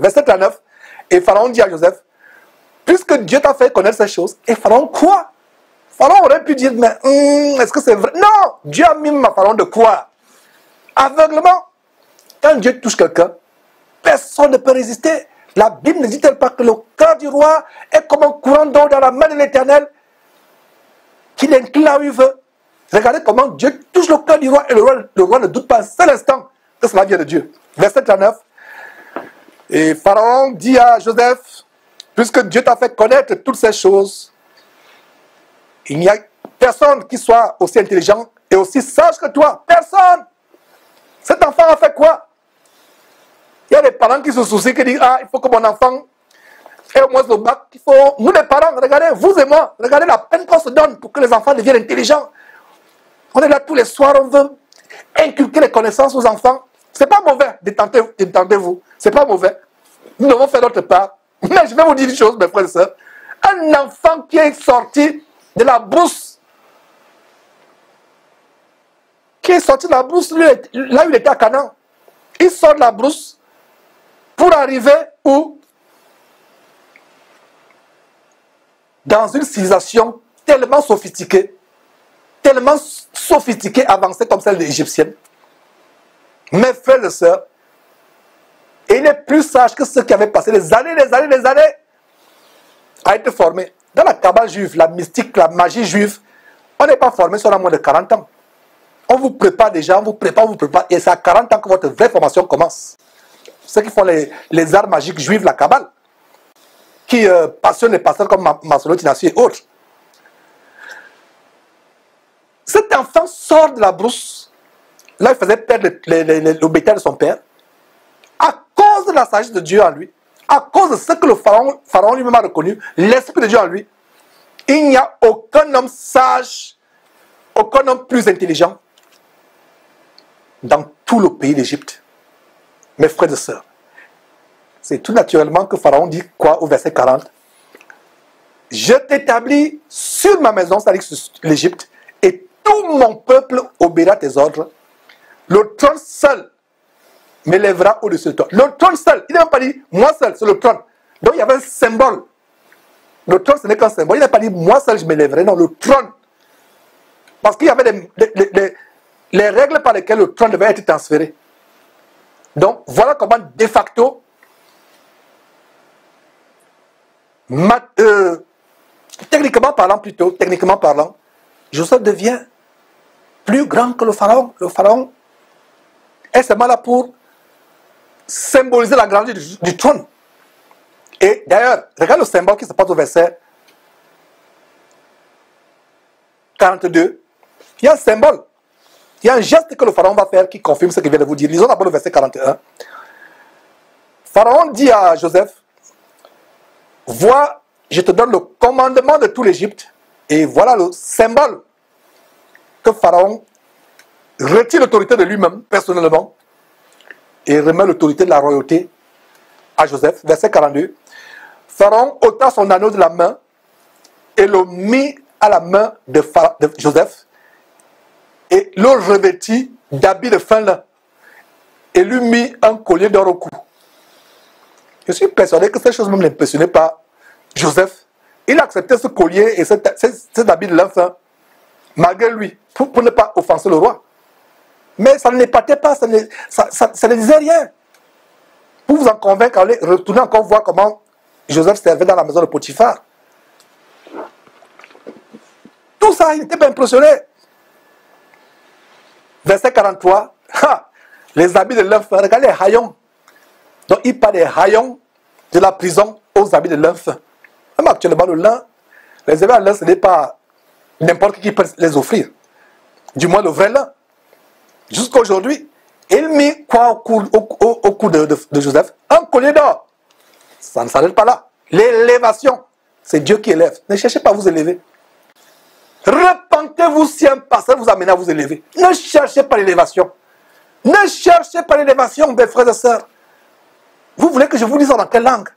Verset 39. Et Pharaon dit à Joseph, puisque Dieu t'a fait connaître ces choses, et Pharaon quoi? Pharaon aurait pu dire, mais est-ce que c'est vrai? Non, Dieu a mis à Pharaon de croire. Aveuglement. Quand Dieu touche quelqu'un, personne ne peut résister. La Bible ne dit-elle pas que le cœur du roi est comme un courant d'eau dans la main de l'Éternel, qu'il incline là où il veut. Regardez comment Dieu touche le cœur du roi et le roi ne doute pas un seul instant que cela vient de Dieu. Verset 39. Et Pharaon dit à Joseph, puisque Dieu t'a fait connaître toutes ces choses, il n'y a personne qui soit aussi intelligent et aussi sage que toi. Personne. Cet enfant a fait quoi? Il y a des parents qui se soucient, qui disent, ah, il faut que mon enfant ait au moins le bac. Il faut... Nous les parents, regardez, vous et moi, regardez la peine qu'on se donne pour que les enfants deviennent intelligents. On est là tous les soirs, on veut inculquer les connaissances aux enfants. C'est pas mauvais, détendez-vous. C'est pas mauvais. Nous devons faire notre part. Mais je vais vous dire une chose, mes frères et sœurs. Un enfant qui est sorti de la brousse, là où il était à Canaan, il sort de la brousse pour arriver où? Dans une civilisation tellement sophistiquée, avancée comme celle des Égyptiennes. Mes frères et sœurs, il est plus sage que ceux qui avaient passé des années à être formés. Dans la cabale juive, la mystique, la magie juive, on n'est pas formé sur la moins de 40 ans. On vous prépare déjà, on vous prépare, et c'est à 40 ans que votre vraie formation commence. Ceux qui font les arts magiques juifs, la cabale, qui passionnent les pasteurs comme Marcelo Tinassi et autres. Cet enfant sort de la brousse, là il faisait perdre le bétail de son père, à cause de la sagesse de Dieu en lui, à cause de ce que le pharaon lui-même a reconnu, l'esprit de Dieu en lui. Il n'y a aucun homme sage, aucun homme plus intelligent dans tout le pays d'Égypte. Mes frères et sœurs, c'est tout naturellement que Pharaon dit quoi au verset 40? Je t'établis sur ma maison, c'est-à-dire sur l'Égypte, et tout mon peuple obéira tes ordres. Le trône seul m'élèvera au-dessus de toi. Le trône seul, il n'a pas dit moi seul, c'est le trône. Donc il y avait un symbole. Le trône, ce n'est qu'un symbole. Il n'a pas dit moi seul, je m'élèverai. Non, le trône. Parce qu'il y avait les règles par lesquelles le trône devait être transféré. Donc voilà comment, de facto, techniquement parlant, Joseph devient plus grand que le pharaon. Le pharaon est seulement là pour symboliser la grandeur du trône. Et d'ailleurs, regarde le symbole qui se passe au verset 42. Il y a un symbole. Il y a un geste que le pharaon va faire qui confirme ce qu'il vient de vous dire. Lisons d'abord le verset 41. Pharaon dit à Joseph, vois, je te donne le commandement de tout l'Égypte. Et voilà le symbole que Pharaon retire l'autorité de lui-même, personnellement, et remet l'autorité de la royauté à Joseph. Verset 42. Pharaon ôta son anneau de la main et le mit à la main de Joseph et le revêtit d'habits de fin lin et lui mit un collier d'or au cou. Je suis persuadé que cette chose même n'impressionnait pas Joseph. Il acceptait ce collier et cet habit de lin fin malgré lui pour ne pas offenser le roi. Mais ça ne l'épatait pas, ça ne disait rien. Pour vous en convaincre, allez retourner encore voir comment Joseph servait dans la maison de Potiphar. Tout ça, il n'était pas impressionné. Verset 43. Les habits de lin fin. Regardez les haillons. Donc il parle des haillons de la prison aux habits de lin fin. Même actuellement, le lin, les habits de lin, ce n'est pas n'importe qui peut les offrir. Du moins le vrai lin. Jusqu'à aujourd'hui, il mit quoi au cou de Joseph? Un collier d'or. Ça ne s'arrête pas là. L'élévation, c'est Dieu qui élève. Ne cherchez pas à vous élever. Repentez-vous si un pasteur vous amène à vous élever. Ne cherchez pas l'élévation. Ne cherchez pas l'élévation, mes frères et sœurs. Vous voulez que je vous dise dans quelle langue?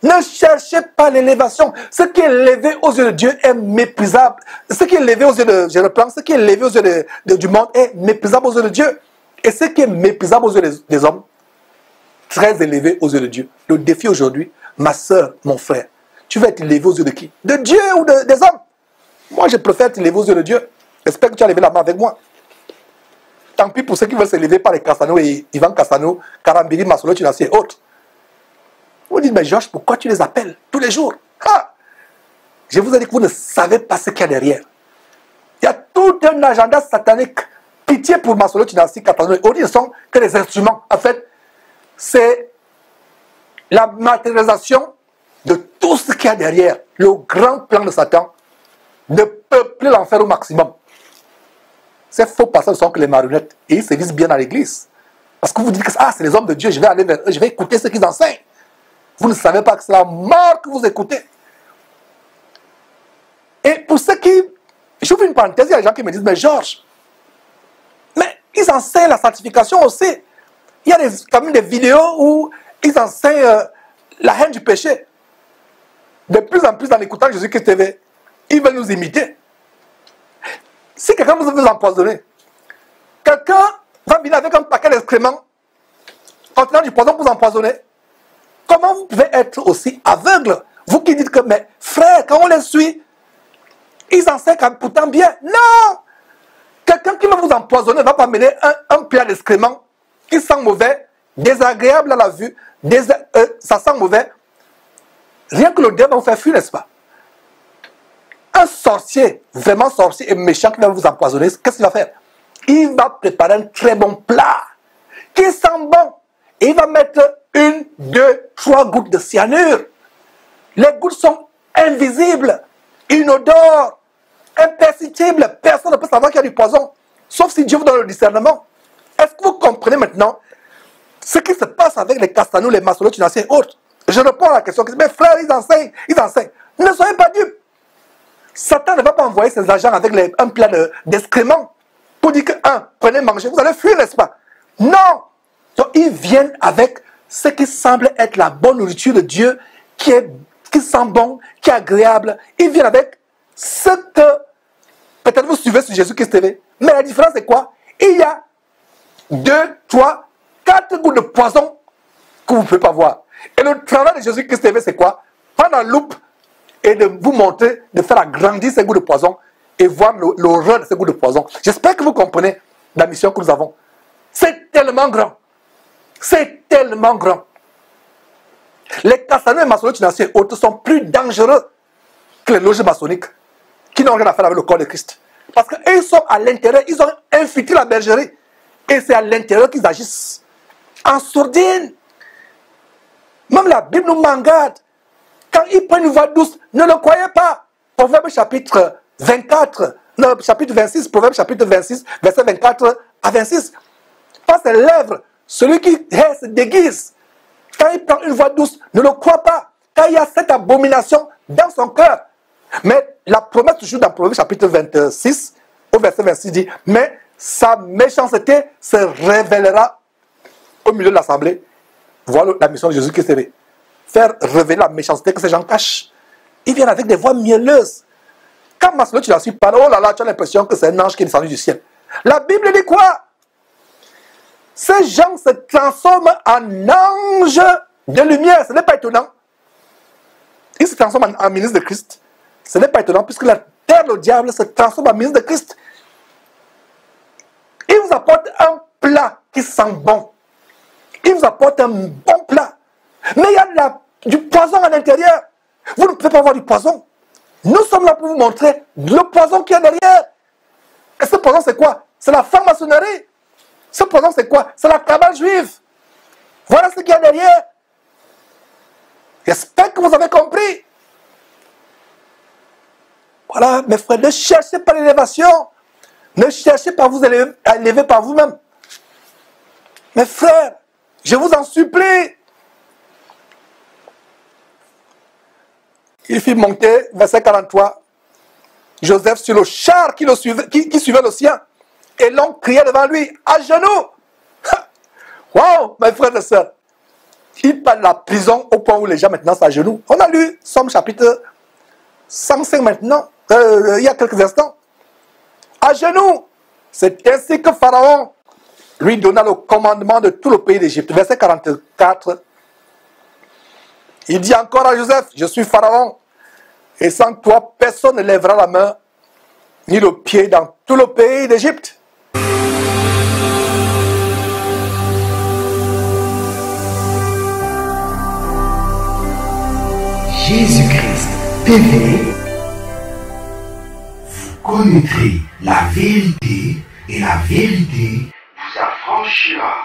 Ne cherchez pas l'élévation. Ce qui est élevé aux yeux de Dieu est méprisable. Ce qui est élevé aux yeux de... Je reprends. Ce qui est élevé aux yeux du monde est méprisable aux yeux de Dieu. Et ce qui est méprisable aux yeux des hommes très élevé aux yeux de Dieu. Le défi aujourd'hui, ma soeur, mon frère, tu vas être élevé aux yeux de qui? De Dieu ou des hommes? Moi, je préfère t'élever aux yeux de Dieu. J'espère que tu as levé la main avec moi. Tant pis pour ceux qui veulent s'élever par les Cassano et Ivan Cassano, Karambiri, Masolo, Tunasi et autres. Vous dites, mais Georges, pourquoi tu les appelles tous les jours? Ah! Je vous ai dit que vous ne savez pas ce qu'il y a derrière. Il y a tout un agenda satanique. Pitié pour Masolo, Tunasi, Cassano et autres, ils ne sont que des instruments. En fait, c'est la matérialisation de tout ce qu'il y a derrière. Le grand plan de Satan de peupler l'enfer au maximum. Ces faux pasteurs ne sont que les marionnettes. Et ils se visent bien à l'église. Parce que vous dites que c'est les hommes de Dieu, je vais aller vers eux, je vais écouter ce qu'ils enseignent. Vous ne savez pas que c'est la mort que vous écoutez. Et pour ceux qui... J'ouvre une parenthèse, il y a des gens qui me disent, mais Georges, mais ils enseignent la sanctification aussi. Il y a quand même des vidéos où ils enseignent la haine du péché. De plus en plus, en écoutant Jésus-Christ TV, ils veulent nous imiter. Si quelqu'un vous veut empoisonner, quelqu'un va venir avec un paquet d'excréments, contenant du poison pour vous empoisonner, comment vous pouvez être aussi aveugle? Vous qui dites que, mais frère, quand on les suit, ils enseignent pourtant bien. Non! Quelqu'un qui va vous empoisonner va pas mener un plat d'excréments qui sent mauvais, désagréable à la vue, ça sent mauvais. Rien que l'odeur va vous faire fuir, n'est-ce pas? Un sorcier, vraiment sorcier et méchant qui va vous empoisonner, qu'est-ce qu'il va faire? Il va préparer un très bon plat qui sent bon. Et il va mettre 1, 2, 3 gouttes de cyanure. Les gouttes sont invisibles, inodores, imperceptibles. Personne ne peut savoir qu'il y a du poison, sauf si Dieu vous donne le discernement. Est-ce que vous comprenez maintenant ce qui se passe avec les Castanou, les Masolo, Tunasi et autres? Je réponds à la question. Mes frères, ils enseignent. Ne soyez pas dupes. Satan ne va pas envoyer ses agents avec un plat d'excréments pour dire que, prenez, mangez, vous allez fuir, n'est-ce pas? Non! Donc, ils viennent avec ce qui semble être la bonne nourriture de Dieu, qui sent bon, qui est agréable. Ils viennent avec ce que, peut-être vous suivez sur Jésus-Christ TV, mais la différence c'est quoi? Il y a 2, 3, 4 gouttes de poison que vous ne pouvez pas voir. Et le travail de Jésus-Christ TV, c'est quoi? Prendre la loupe et de vous montrer, de faire agrandir ces gouttes de poison et voir l'horreur de ces gouttes de poison. J'espère que vous comprenez la mission que nous avons. C'est tellement grand. C'est tellement grand. Les Cassano et Masolo Tunasi et autres sont plus dangereux que les loges maçonniques qui n'ont rien à faire avec le corps de Christ. Parce qu'ils sont à l'intérieur, ils ont infiltré la bergerie. Et c'est à l'intérieur qu'ils agissent. En sourdine. Même la Bible nous mangarde. Quand ils prennent une voix douce, ne le croyez pas. Proverbe chapitre 24, non, chapitre 26, Proverbe chapitre 26, verset 24 à 26. Par ses lèvres, celui qui hait se déguise. Quand il prend une voix douce, ne le crois pas. Quand il y a cette abomination dans son cœur. Mais la promesse toujours dans Proverbe chapitre 26, au verset 26 dit, mais sa méchanceté se révélera au milieu de l'assemblée. Voilà la mission de Jésus-Christ. Faire révéler la méchanceté que ces gens cachent. Ils viennent avec des voix mielleuses. Quand Masolo, tu la suis pas, oh là là, tu as l'impression que c'est un ange qui est descendu du ciel. La Bible dit quoi? Ces gens se transforment en anges de lumière. Ce n'est pas étonnant. Ils se transforment en ministre de Christ. Ce n'est pas étonnant puisque la terre, le diable, se transforme en ministre de Christ. Il vous apporte un plat qui sent bon. Il vous apporte un bon plat. Mais il y a du poison à l'intérieur. Vous ne pouvez pas avoir du poison. Nous sommes là pour vous montrer le poison qu'il y a derrière. Et ce poison, c'est quoi? C'est la franc-maçonnerie. Ce poison, c'est quoi? C'est la cabale juive. Voilà ce qu'il y a derrière. J'espère que vous avez compris. Voilà, mes frères, ne cherchez pas l'élévation. Ne cherchez pas à élever par vous-même. Mes frères, je vous en supplie. Il fit monter, verset 43, Joseph sur le char qui suivait le sien. Et l'on criait devant lui, à genoux. Wow, mes frères et sœurs. Il parle de la prison au point où les gens maintenant sont à genoux. On a lu Somme chapitre 105 maintenant, il y a quelques instants. À genoux. C'est ainsi que Pharaon lui donna le commandement de tout le pays d'Égypte. Verset 44. Il dit encore à Joseph, je suis Pharaon, et sans toi, personne ne lèvera la main ni le pied dans tout le pays d'Égypte. Jésus-Christ TV, vous connaîtrez la vérité et la vérité vous affranchira.